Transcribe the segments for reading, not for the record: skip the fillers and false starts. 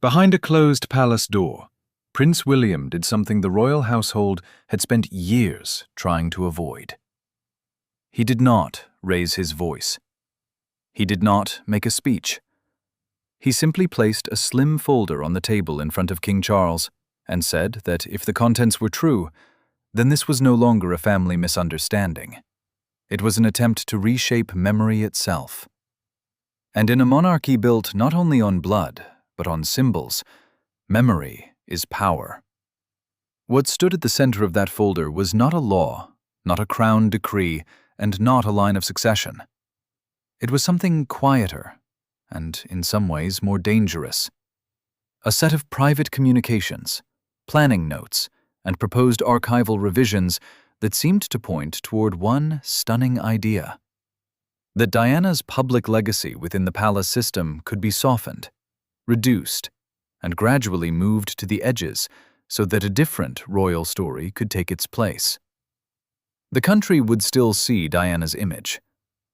Behind a closed palace door, Prince William did something the royal household had spent years trying to avoid. He did not raise his voice. He did not make a speech. He simply placed a slim folder on the table in front of King Charles and said that if the contents were true, then this was no longer a family misunderstanding. It was an attempt to reshape memory itself. And in a monarchy built not only on blood, but on symbols, memory is power. What stood at the center of that folder was not a law, not a crown decree, and not a line of succession. It was something quieter, and in some ways more dangerous. A set of private communications, planning notes, and proposed archival revisions that seemed to point toward one stunning idea: that Diana's public legacy within the palace system could be softened, reduced, and gradually moved to the edges so that a different royal story could take its place. The country would still see Diana's image.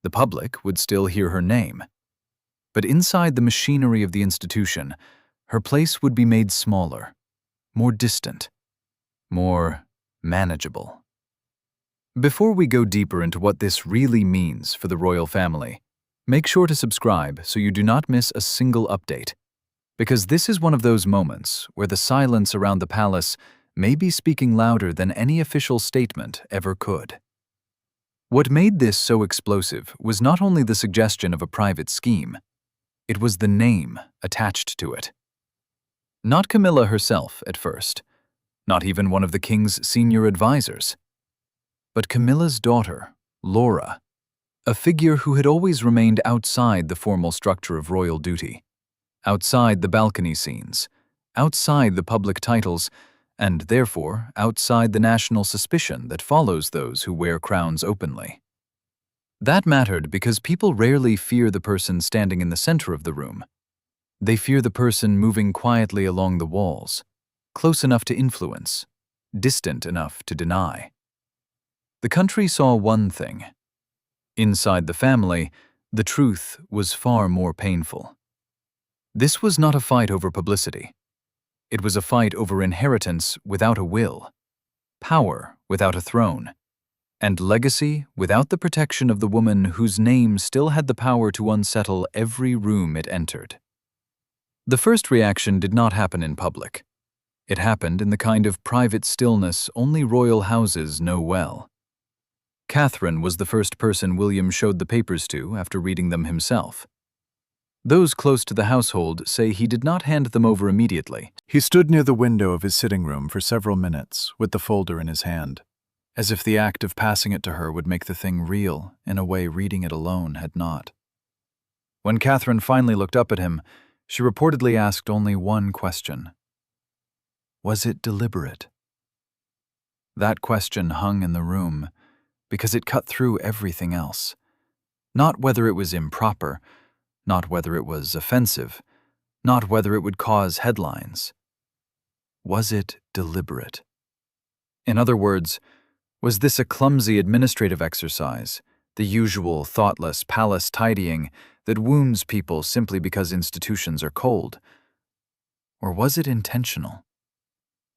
The public would still hear her name. But inside the machinery of the institution, her place would be made smaller, more distant, more manageable. Before we go deeper into what this really means for the royal family, make sure to subscribe so you do not miss a single update, because this is one of those moments where the silence around the palace may be speaking louder than any official statement ever could. What made this so explosive was not only the suggestion of a private scheme, it was the name attached to it. Not Camilla herself at first, not even one of the king's senior advisors, but Camilla's daughter, Laura, a figure who had always remained outside the formal structure of royal duty, outside the balcony scenes, outside the public titles, and therefore outside the national suspicion that follows those who wear crowns openly. That mattered because people rarely fear the person standing in the center of the room. They fear the person moving quietly along the walls, close enough to influence, distant enough to deny. The country saw one thing. Inside the family, the truth was far more painful. This was not a fight over publicity. It was a fight over inheritance without a will, power without a throne, and legacy without the protection of the woman whose name still had the power to unsettle every room it entered. The first reaction did not happen in public. It happened in the kind of private stillness only royal houses know well. Catherine was the first person William showed the papers to after reading them himself. Those close to the household say he did not hand them over immediately. He stood near the window of his sitting room for several minutes with the folder in his hand, as if the act of passing it to her would make the thing real in a way reading it alone had not. When Catherine finally looked up at him, she reportedly asked only one question. Was it deliberate? That question hung in the room because it cut through everything else. Not whether it was improper, not whether it was offensive, not whether it would cause headlines. Was it deliberate? In other words, was this a clumsy administrative exercise, the usual thoughtless palace tidying that wounds people simply because institutions are cold? Or was it intentional?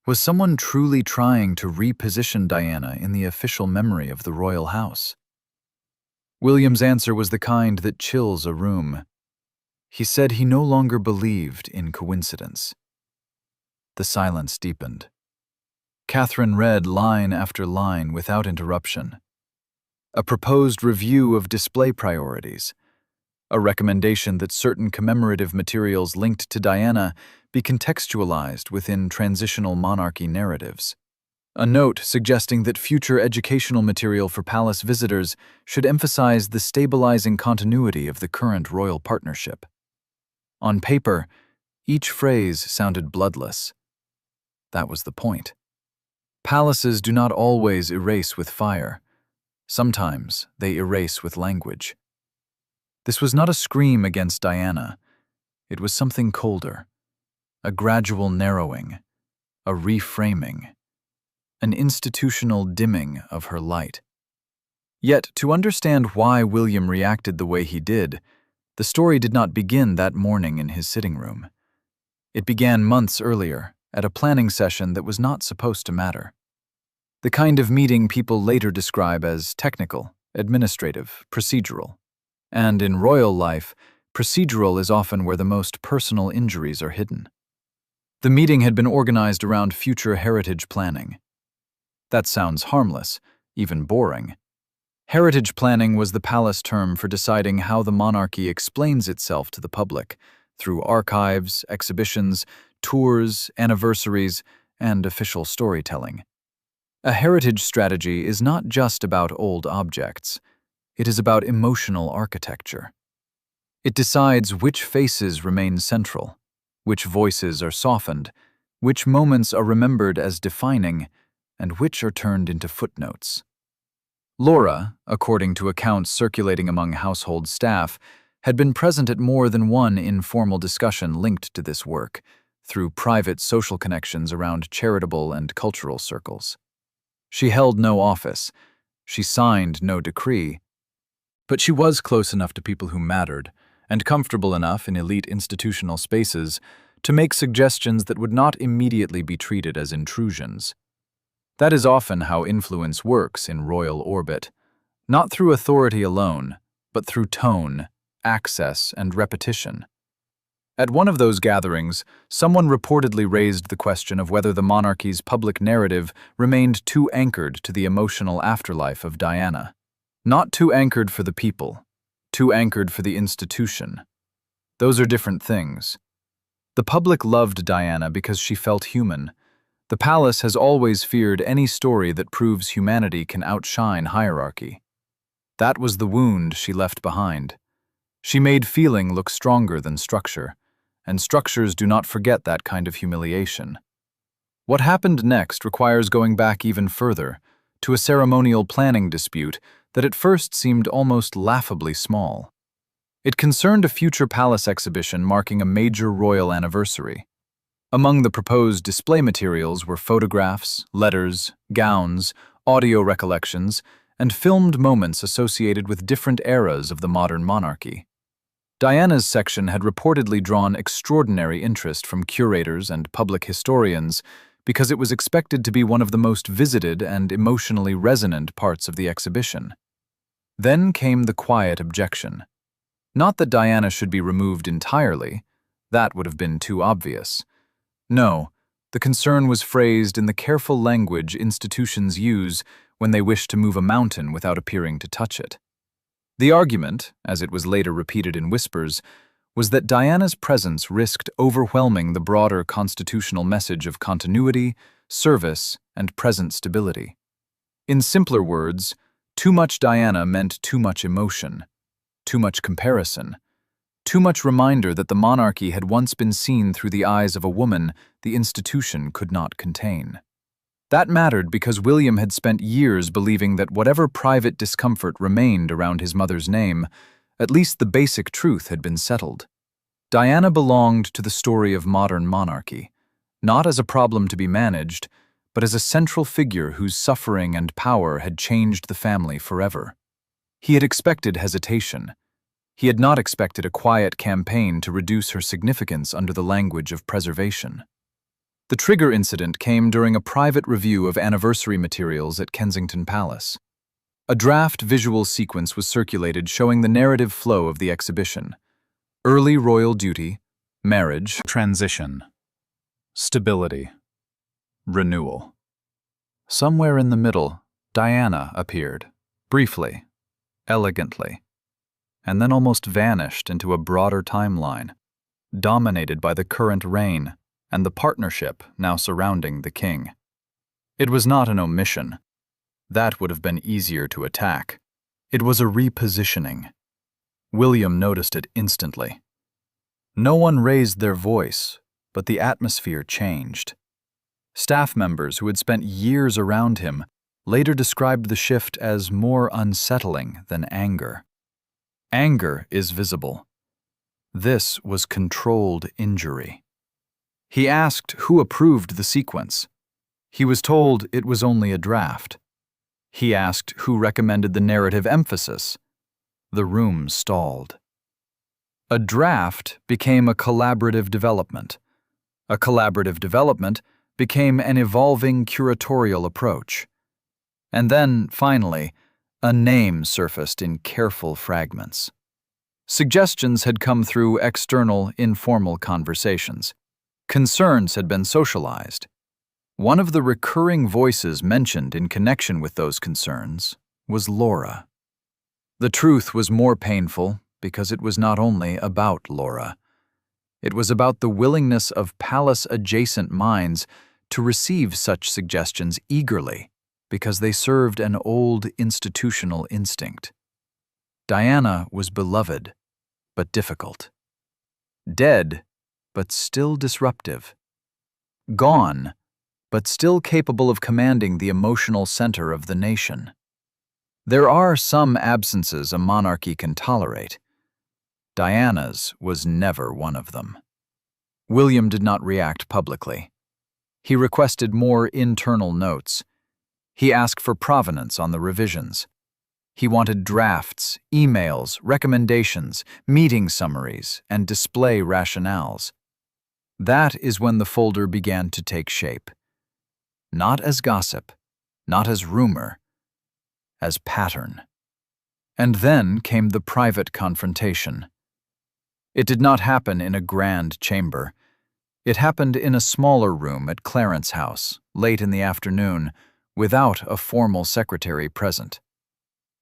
Was someone truly trying to reposition Diana in the official memory of the royal house? William's answer was the kind that chills a room. He said he no longer believed in coincidence. The silence deepened. Catherine read line after line without interruption. A proposed review of display priorities. A recommendation that certain commemorative materials linked to Diana be contextualized within transitional monarchy narratives. A note suggesting that future educational material for palace visitors should emphasize the stabilizing continuity of the current royal partnership. On paper, each phrase sounded bloodless. That was the point. Palaces do not always erase with fire. Sometimes they erase with language. This was not a scream against Diana. It was something colder. A gradual narrowing, a reframing, an institutional dimming of her light. Yet, to understand why William reacted the way he did, the story did not begin that morning in his sitting room. It began months earlier, at a planning session that was not supposed to matter. The kind of meeting people later describe as technical, administrative, procedural. And in royal life, procedural is often where the most personal injuries are hidden. The meeting had been organized around future heritage planning. That sounds harmless, even boring. Heritage planning was the palace term for deciding how the monarchy explains itself to the public, through archives, exhibitions, tours, anniversaries, and official storytelling. A heritage strategy is not just about old objects. It is about emotional architecture. It decides which faces remain central, which voices are softened, which moments are remembered as defining, and which are turned into footnotes. Laura, according to accounts circulating among household staff, had been present at more than one informal discussion linked to this work, through private social connections around charitable and cultural circles. She held no office, she signed no decree, but she was close enough to people who mattered, and comfortable enough in elite institutional spaces to make suggestions that would not immediately be treated as intrusions. That is often how influence works in royal orbit, not through authority alone, but through tone, access, and repetition. At one of those gatherings, someone reportedly raised the question of whether the monarchy's public narrative remained too anchored to the emotional afterlife of Diana. Not too anchored for the people, too anchored for the institution. Those are different things. The public loved Diana because she felt human. The palace has always feared any story that proves humanity can outshine hierarchy. That was the wound she left behind. She made feeling look stronger than structure, and structures do not forget that kind of humiliation. What happened next requires going back even further, to a ceremonial planning dispute that at first seemed almost laughably small. It concerned a future palace exhibition marking a major royal anniversary. Among the proposed display materials were photographs, letters, gowns, audio recollections, and filmed moments associated with different eras of the modern monarchy. Diana's section had reportedly drawn extraordinary interest from curators and public historians because it was expected to be one of the most visited and emotionally resonant parts of the exhibition. Then came the quiet objection. Not that Diana should be removed entirely. That would have been too obvious. No, the concern was phrased in the careful language institutions use when they wish to move a mountain without appearing to touch it. The argument, as it was later repeated in whispers, was that Diana's presence risked overwhelming the broader constitutional message of continuity, service, and present stability. In simpler words, too much Diana meant too much emotion, too much comparison, too much reminder that the monarchy had once been seen through the eyes of a woman the institution could not contain. That mattered because William had spent years believing that whatever private discomfort remained around his mother's name, at least the basic truth had been settled. Diana belonged to the story of modern monarchy, not as a problem to be managed, but as a central figure whose suffering and power had changed the family forever. He had expected hesitation. He had not expected a quiet campaign to reduce her significance under the language of preservation. The trigger incident came during a private review of anniversary materials at Kensington Palace. A draft visual sequence was circulated showing the narrative flow of the exhibition: early royal duty, marriage, transition, stability, renewal. Somewhere in the middle, Diana appeared, briefly, elegantly, and then almost vanished into a broader timeline, dominated by the current reign and the partnership now surrounding the king. It was not an omission. That would have been easier to attack. It was a repositioning. William noticed it instantly. No one raised their voice, but the atmosphere changed. Staff members who had spent years around him later described the shift as more unsettling than anger. Anger is visible. This was controlled injury. He asked who approved the sequence. He was told it was only a draft. He asked who recommended the narrative emphasis. The room stalled. A draft became a collaborative development. A collaborative development became an evolving curatorial approach. And then, finally, a name surfaced in careful fragments. Suggestions had come through external, informal conversations. Concerns had been socialized. One of the recurring voices mentioned in connection with those concerns was Laura. The truth was more painful because it was not only about Laura. It was about the willingness of palace-adjacent minds to receive such suggestions eagerly because they served an old institutional instinct. Diana was beloved, but difficult. Dead, but still disruptive. Gone, but still capable of commanding the emotional center of the nation. There are some absences a monarchy can tolerate. Diana's was never one of them. William did not react publicly. He requested more internal notes. He asked for provenance on the revisions. He wanted drafts, emails, recommendations, meeting summaries, and display rationales. That is when the folder began to take shape. Not as gossip, not as rumor, as pattern. And then came the private confrontation. It did not happen in a grand chamber. It happened in a smaller room at Clarence House, late in the afternoon, without a formal secretary present.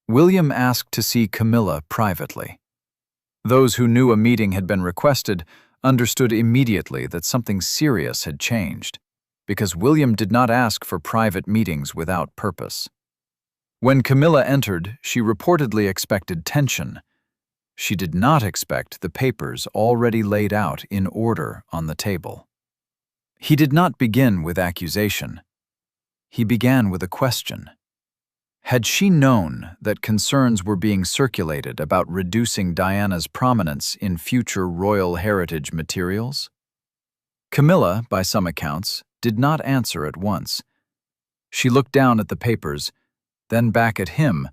William asked to see Camilla privately. Those who knew a meeting had been requested understood immediately that something serious had changed, because William did not ask for private meetings without purpose. When Camilla entered, she reportedly expected tension. She did not expect the papers already laid out in order on the table. He did not begin with accusation. He began with a question. Had she known that concerns were being circulated about reducing Diana's prominence in future royal heritage materials? Camilla, by some accounts, did not answer at once. She looked down at the papers, then back at him,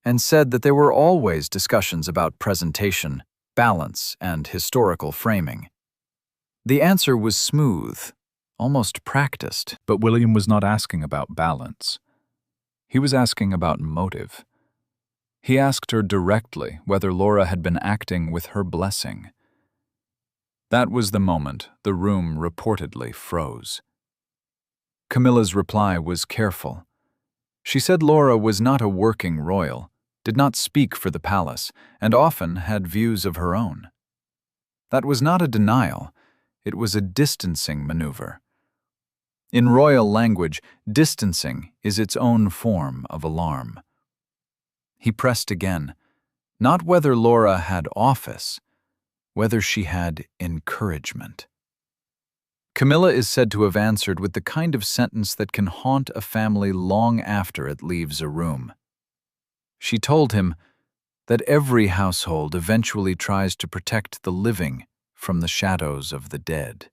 and said that there were always discussions about presentation, balance, and historical framing. The answer was smooth, almost practiced. But William was not asking about balance. He was asking about motive. He asked her directly whether Laura had been acting with her blessing. That was the moment the room reportedly froze. Camilla's reply was careful. She said Laura was not a working royal, did not speak for the palace, and often had views of her own. That was not a denial, it was a distancing maneuver. In royal language, distancing is its own form of alarm. He pressed again, not whether Laura had office, whether she had encouragement. Camilla is said to have answered with the kind of sentence that can haunt a family long after it leaves a room. She told him that every household eventually tries to protect the living from the shadows of the dead.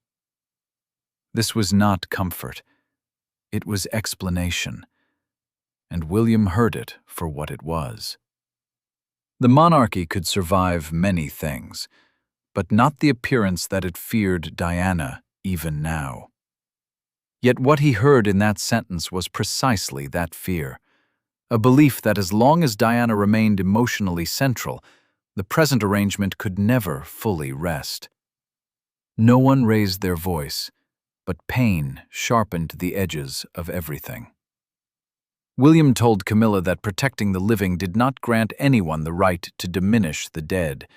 This was not comfort. It was explanation, and William heard it for what it was. The monarchy could survive many things, but not the appearance that it feared Diana even now. Yet what he heard in that sentence was precisely that fear, a belief that as long as Diana remained emotionally central, the present arrangement could never fully rest. No one raised their voice, but pain sharpened the edges of everything. William told Camilla that protecting the living did not grant anyone the right to diminish the dead,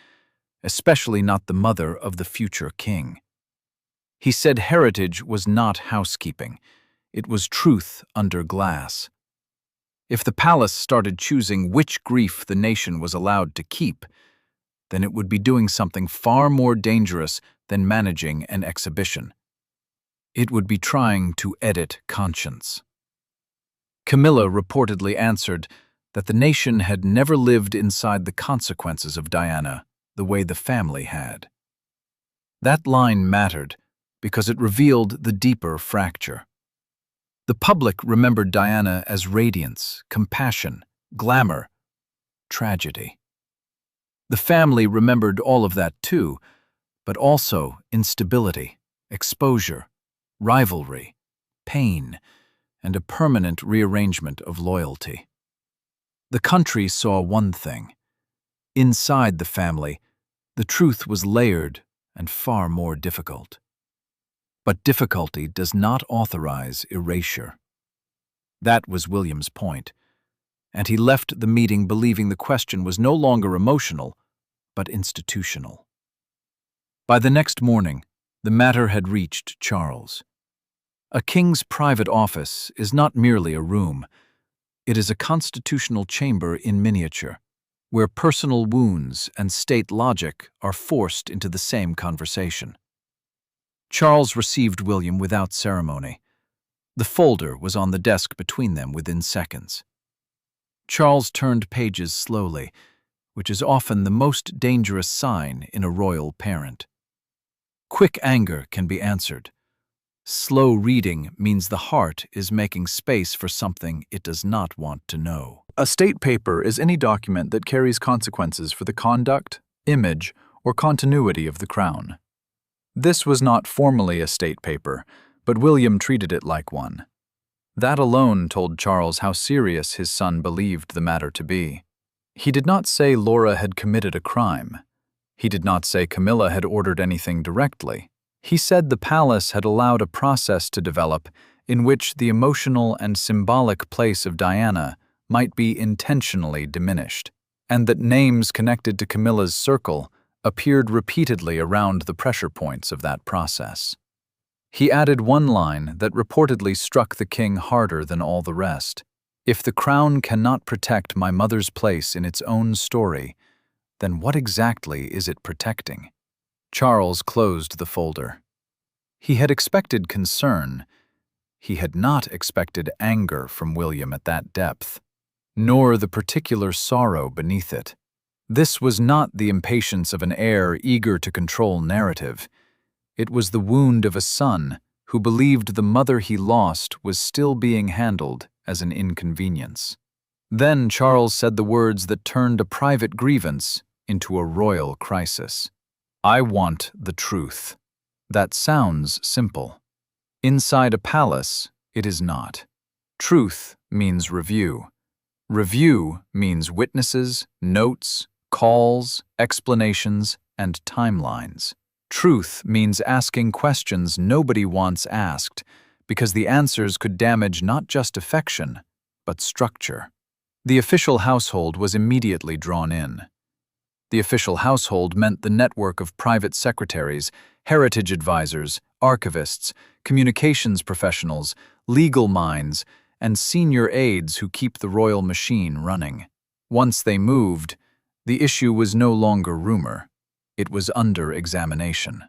especially not the mother of the future king. He said heritage was not housekeeping, it was truth under glass. If the palace started choosing which grief the nation was allowed to keep, then it would be doing something far more dangerous than managing an exhibition. It would be trying to edit conscience. Camilla reportedly answered that the nation had never lived inside the consequences of Diana the way the family had. That line mattered because it revealed the deeper fracture. The public remembered Diana as radiance, compassion, glamour, tragedy. The family remembered all of that too, but also instability exposure, rivalry, pain, and a permanent rearrangement of loyalty. The country saw one thing. Inside the family, the truth was layered and far more difficult. But difficulty does not authorize erasure. That was William's point, and he left the meeting believing the question was no longer emotional, but institutional. By the next morning, the matter had reached Charles. A king's private office is not merely a room. It is a constitutional chamber in miniature, where personal wounds and state logic are forced into the same conversation. Charles received William without ceremony. The folder was on the desk between them within seconds. Charles turned pages slowly, which is often the most dangerous sign in a royal parent. Quick anger can be answered. Slow reading means the heart is making space for something it does not want to know. A state paper is any document that carries consequences for the conduct, image, or continuity of the crown. This was not formally a state paper, but William treated it like one. That alone told Charles how serious his son believed the matter to be. He did not say Laura had committed a crime. He did not say Camilla had ordered anything directly. He said the palace had allowed a process to develop in which the emotional and symbolic place of Diana might be intentionally diminished, and that names connected to Camilla's circle appeared repeatedly around the pressure points of that process. He added one line that reportedly struck the king harder than all the rest. "If the crown cannot protect my mother's place in its own story, then what exactly is it protecting?" Charles closed the folder. He had expected concern. He had not expected anger from William at that depth, nor the particular sorrow beneath it. This was not the impatience of an heir eager to control narrative. It was the wound of a son who believed the mother he lost was still being handled as an inconvenience. Then Charles said the words that turned a private grievance into a royal crisis. "I want the truth." That sounds simple. Inside a palace, it is not. Truth means review. Review means witnesses, notes, calls, explanations, and timelines. Truth means asking questions nobody wants asked, because the answers could damage not just affection, but structure. The official household was immediately drawn in. The official household meant the network of private secretaries, heritage advisors, archivists, communications professionals, legal minds, and senior aides who keep the royal machine running. Once they moved, the issue was no longer rumor. It was under examination.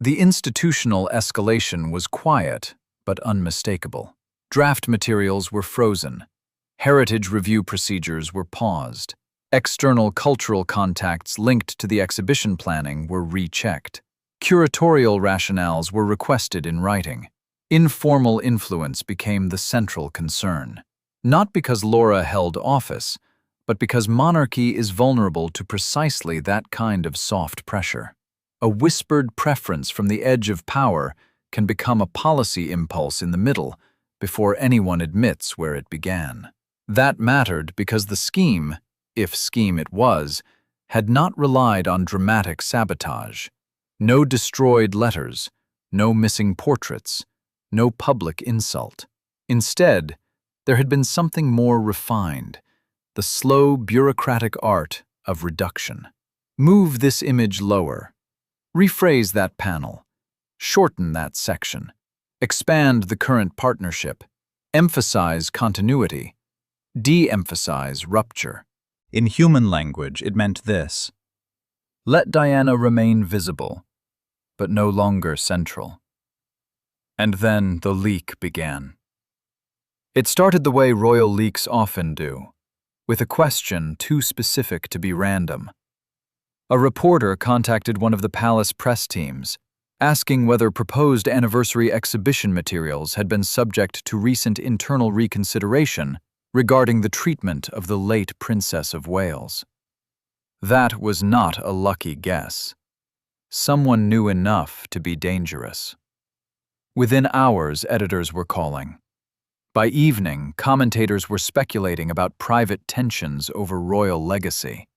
The institutional escalation was quiet, but unmistakable. Draft materials were frozen. Heritage review procedures were paused. External cultural contacts linked to the exhibition planning were rechecked. Curatorial rationales were requested in writing. Informal influence became the central concern. Not because Laura held office, but because monarchy is vulnerable to precisely that kind of soft pressure. A whispered preference from the edge of power can become a policy impulse in the middle before anyone admits where it began. That mattered because the scheme, if scheme it was, had not relied on dramatic sabotage. No destroyed letters, no missing portraits, no public insult. Instead, there had been something more refined, the slow bureaucratic art of reduction. Move this image lower. Rephrase that panel. Shorten that section. Expand the current partnership. Emphasize continuity. De-emphasize rupture. In human language, it meant this: let Diana remain visible, but no longer central. And then the leak began. It started the way royal leaks often do, with a question too specific to be random. A reporter contacted one of the palace press teams, asking whether proposed anniversary exhibition materials had been subject to recent internal reconsideration regarding the treatment of the late Princess of Wales. That was not a lucky guess. Someone knew enough to be dangerous. Within hours, editors were calling. By evening, commentators were speculating about private tensions over royal legacy.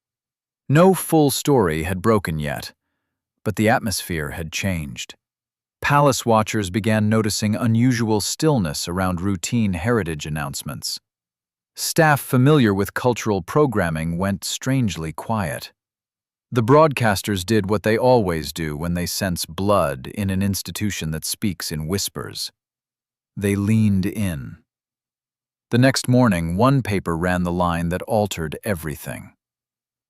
No full story had broken yet, but the atmosphere had changed. Palace watchers began noticing unusual stillness around routine heritage announcements. Staff familiar with cultural programming went strangely quiet. The broadcasters did what they always do when they sense blood in an institution that speaks in whispers. They leaned in. The next morning, one paper ran the line that altered everything.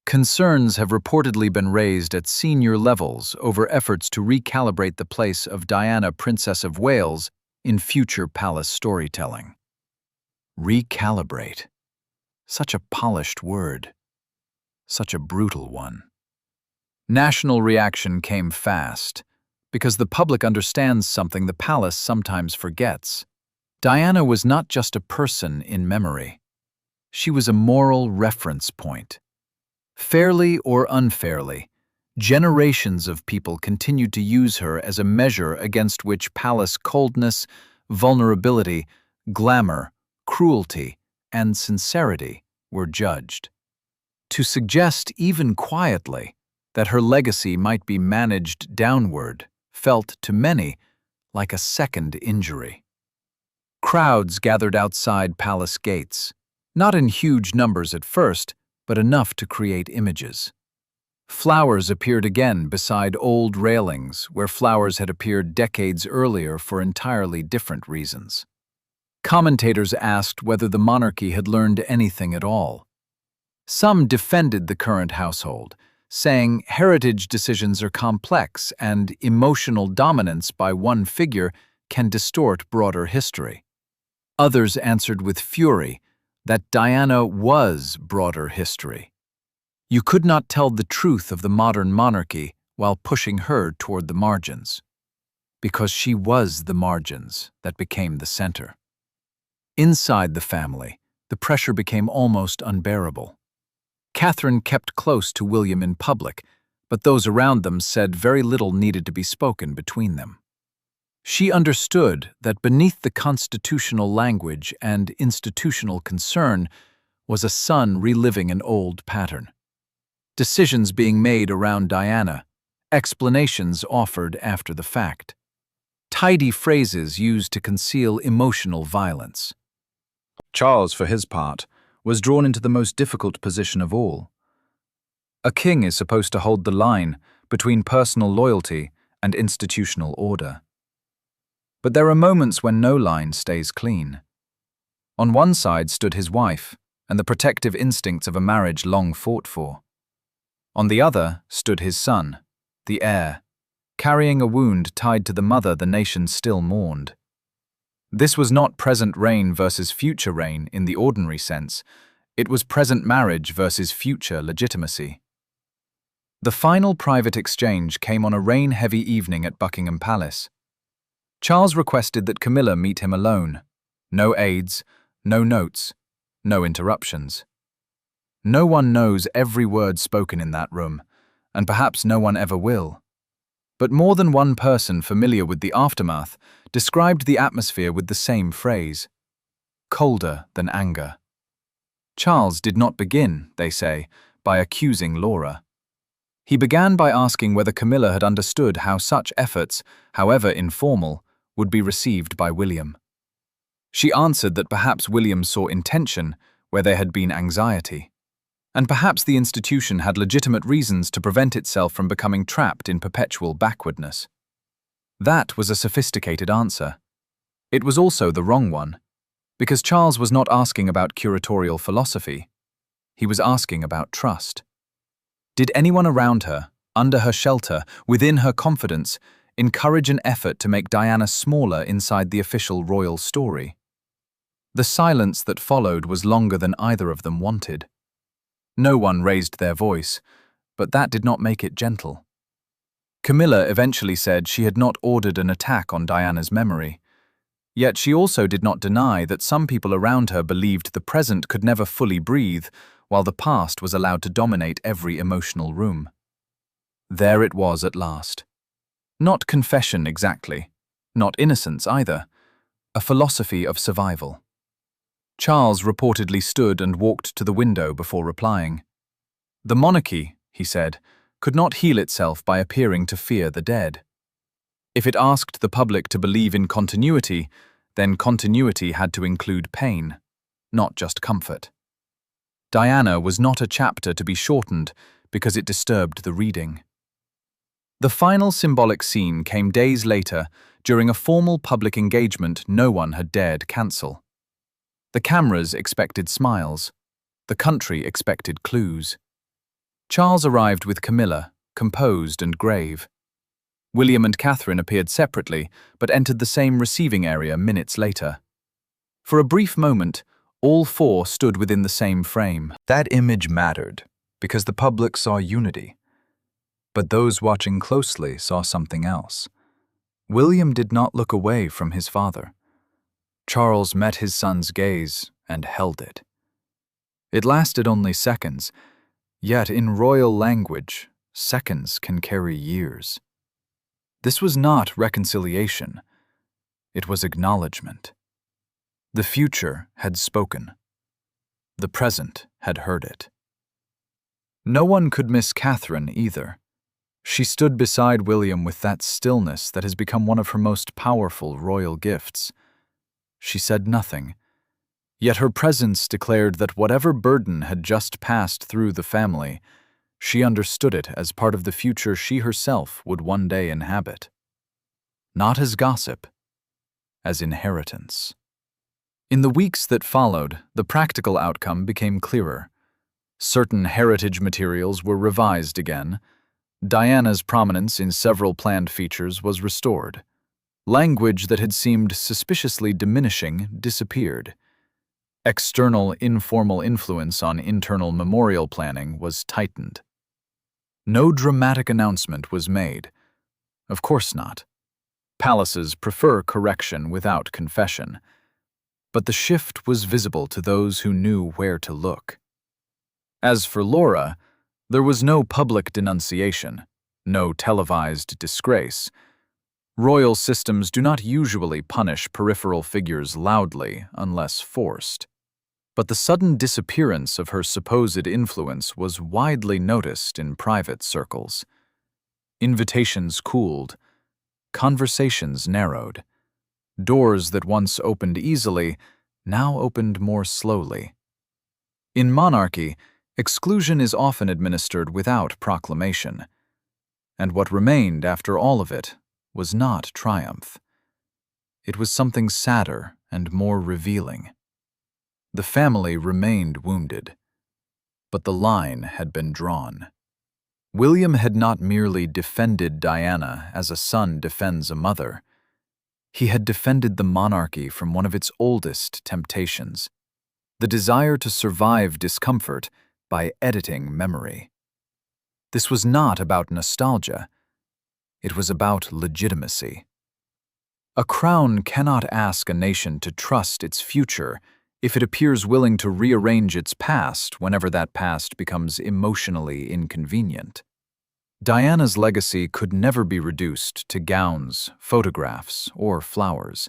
Concerns have reportedly been raised at senior levels over efforts to recalibrate the place of Diana, Princess of Wales, in future palace storytelling. Recalibrate. Such a polished word. Such a brutal one. National reaction came fast, because the public understands something the palace sometimes forgets. Diana was not just a person in memory. She was a moral reference point. Fairly or unfairly, generations of people continued to use her as a measure against which palace coldness, vulnerability, glamour, cruelty, and sincerity were judged. To suggest, even quietly, that her legacy might be managed downward felt, to many, like a second injury. Crowds gathered outside palace gates, not in huge numbers at first, but enough to create images. Flowers appeared again beside old railings where flowers had appeared decades earlier for entirely different reasons. Commentators asked whether the monarchy had learned anything at all. Some defended the current household, saying heritage decisions are complex and emotional dominance by one figure can distort broader history. Others answered with fury that Diana was broader history. You could not tell the truth of the modern monarchy while pushing her toward the margins, because she was the margins that became the center. Inside the family, the pressure became almost unbearable. Catherine kept close to William in public, but those around them said very little needed to be spoken between them. She understood that beneath the constitutional language and institutional concern was a son reliving an old pattern. Decisions being made around Diana, explanations offered after the fact. Tidy phrases used to conceal emotional violence. Charles, for his part, was drawn into the most difficult position of all. A king is supposed to hold the line between personal loyalty and institutional order. But there are moments when no line stays clean. On one side stood his wife and the protective instincts of a marriage long fought for. On the other stood his son, the heir, carrying a wound tied to the mother the nation still mourned. This was not present reign versus future reign in the ordinary sense. It was present marriage versus future legitimacy. The final private exchange came on a rain-heavy evening at Buckingham Palace. Charles requested that Camilla meet him alone. No aides, no notes, no interruptions. No one knows every word spoken in that room, and perhaps no one ever will. But more than one person familiar with the aftermath described the atmosphere with the same phrase: colder than anger. Charles did not begin, they say, by accusing Laura. He began by asking whether Camilla had understood how such efforts, however informal, would be received by William. She answered that perhaps William saw intention where there had been anxiety, and perhaps the institution had legitimate reasons to prevent itself from becoming trapped in perpetual backwardness. That was a sophisticated answer. It was also the wrong one, because Charles was not asking about curatorial philosophy. He was asking about trust. Did anyone around her, under her shelter, within her confidence, encourage an effort to make Diana smaller inside the official royal story? The silence that followed was longer than either of them wanted. No one raised their voice, but that did not make it gentle. Camilla eventually said she had not ordered an attack on Diana's memory. Yet she also did not deny that some people around her believed the present could never fully breathe, while the past was allowed to dominate every emotional room. There it was at last. Not confession exactly, Not innocence either. A philosophy of survival. Charles reportedly stood and walked to the window before replying. The monarchy, he said, could not heal itself by appearing to fear the dead. If it asked the public to believe in continuity, then continuity had to include pain, not just comfort. Diana was not a chapter to be shortened because it disturbed the reading. The final symbolic scene came days later during a formal public engagement no one had dared cancel. The cameras expected smiles. The country expected clues. Charles arrived with Camilla, composed and grave. William and Catherine appeared separately, but entered the same receiving area minutes later. For a brief moment, all four stood within the same frame. That image mattered, because the public saw unity. But those watching closely saw something else. William did not look away from his father. Charles met his son's gaze and held it. It lasted only seconds, yet in royal language, seconds can carry years. This was not reconciliation. It was acknowledgement. The future had spoken. The present had heard it. No one could miss Catherine either. She stood beside William with that stillness that has become one of her most powerful royal gifts. She said nothing, yet her presence declared that whatever burden had just passed through the family, she understood it as part of the future she herself would one day inhabit. Not as gossip, as inheritance. In the weeks that followed, the practical outcome became clearer. Certain heritage materials were revised again. Diana's prominence in several planned features was restored. Language that had seemed suspiciously diminishing disappeared. External informal influence on internal memorial planning was tightened. No dramatic announcement was made. Of course not. Palaces prefer correction without confession. But the shift was visible to those who knew where to look. As for Laura, there was no public denunciation, no televised disgrace. Royal systems do not usually punish peripheral figures loudly unless forced. But the sudden disappearance of her supposed influence was widely noticed in private circles. Invitations cooled. Conversations narrowed. Doors that once opened easily now opened more slowly. In monarchy, exclusion is often administered without proclamation. And what remained after all of it was not triumph. It was something sadder and more revealing. The family remained wounded, but the line had been drawn. William had not merely defended Diana as a son defends a mother. He had defended the monarchy from one of its oldest temptations, the desire to survive discomfort by editing memory. This was not about nostalgia. It was about legitimacy. A crown cannot ask a nation to trust its future if it appears willing to rearrange its past whenever that past becomes emotionally inconvenient. Diana's legacy could never be reduced to gowns, photographs, or flowers.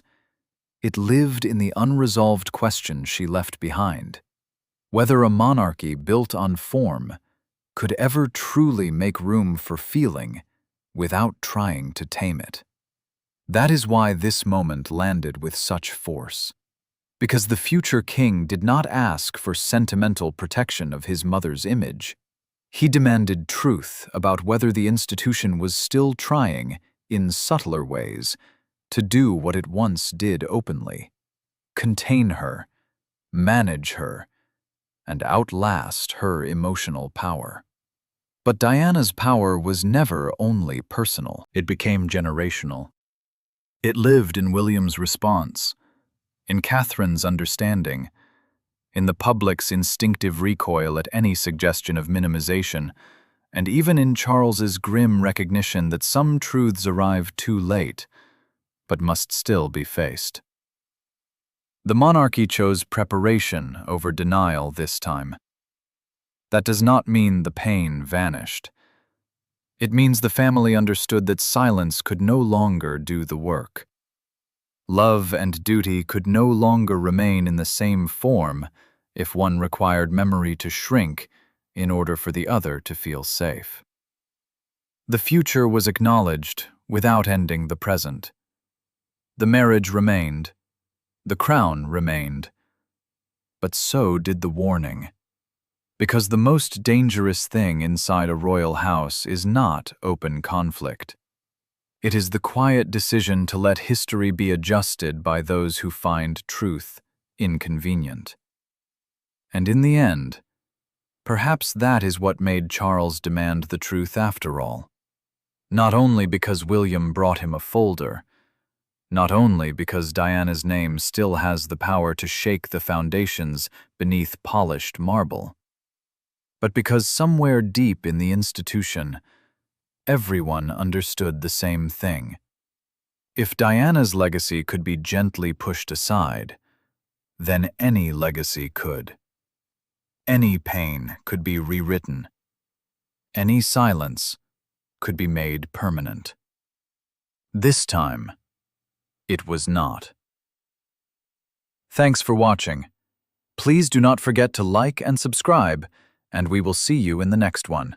It lived in the unresolved question she left behind: whether a monarchy built on form could ever truly make room for feeling without trying to tame it. That is why this moment landed with such force. Because the future king did not ask for sentimental protection of his mother's image. He demanded truth about whether the institution was still trying, in subtler ways, to do what it once did openly: contain her, manage her, and outlast her emotional power. But Diana's power was never only personal. It became generational. It lived in William's response, in Catherine's understanding, in the public's instinctive recoil at any suggestion of minimization, and even in Charles's grim recognition that some truths arrive too late, but must still be faced. The monarchy chose preparation over denial this time. That does not mean the pain vanished. It means the family understood that silence could no longer do the work. Love and duty could no longer remain in the same form if one required memory to shrink in order for the other to feel safe. The future was acknowledged without ending the present. The marriage remained, the crown remained, but so did the warning. Because the most dangerous thing inside a royal house is not open conflict. It is the quiet decision to let history be adjusted by those who find truth inconvenient. And in the end, perhaps that is what made Charles demand the truth after all. Not only because William brought him a folder, not only because Diana's name still has the power to shake the foundations beneath polished marble, but because somewhere deep in the institution, everyone understood the same thing. If Diana's legacy could be gently pushed aside, then any legacy could. Any pain could be rewritten. Any silence could be made permanent. This time, it was not. Thanks for watching. Please do not forget to like and subscribe, and we will see you in the next one.